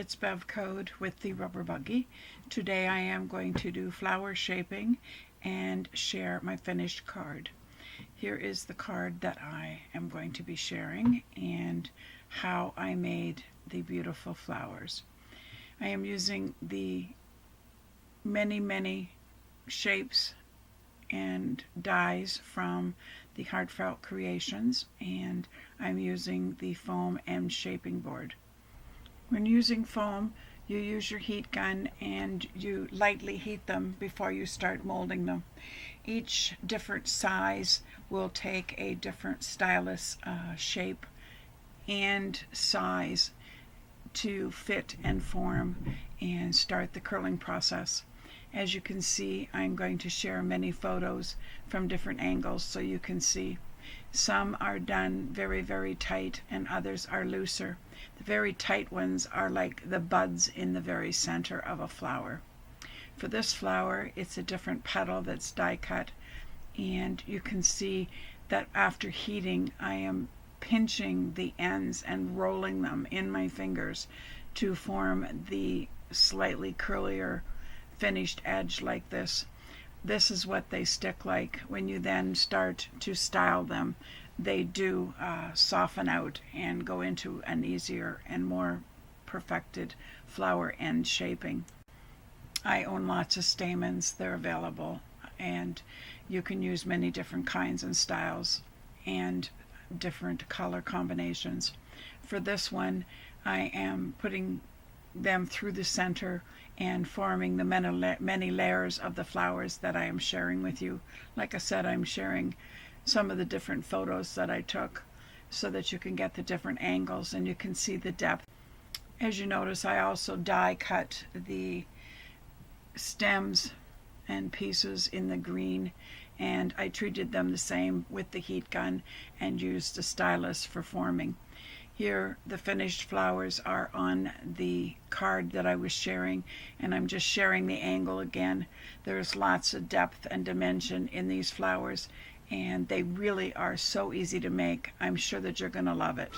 it's Bev Code with the Rubber Buggy. Today I am going to do flower shaping and share my finished card. Here is the card that I am going to be sharing and how I made the beautiful flowers. I am using the many shapes and dies from the Heartfelt Creations, and I'm using the foam and shaping board. When using foam, you use your heat gun and you lightly heat them before you start molding them. Each different size will take a different stylus shape and size to fit and form and start the curling process. As you can see, I'm going to share many photos from different angles so you can see. Some are done very tight and others are looser. The very tight ones are like the buds in the very center of a flower. For this flower, it's a different petal that's die cut, and you can see that after heating I am pinching the ends and rolling them in my fingers to form the slightly curlier finished edge like this. This is what they stick like when you then start to style them. They do soften out and go into an easier and more perfected flower end shaping. I own lots of stamens. They're available, and you can use many different kinds and styles and different color combinations. For this one, I am putting them through the center and forming the many layers of the flowers that I am sharing with you. Like I said, I'm sharing some of the different photos that I took so that you can get the different angles and you can see the depth. As you notice, I also die cut the stems and pieces in the green, and I treated them the same with the heat gun and used a stylus for forming. Here the finished flowers are on the card that I was sharing, and I'm just sharing the angle again. There's lots of depth and dimension in these flowers, and they really are so easy to make. I'm sure that you're going to love it.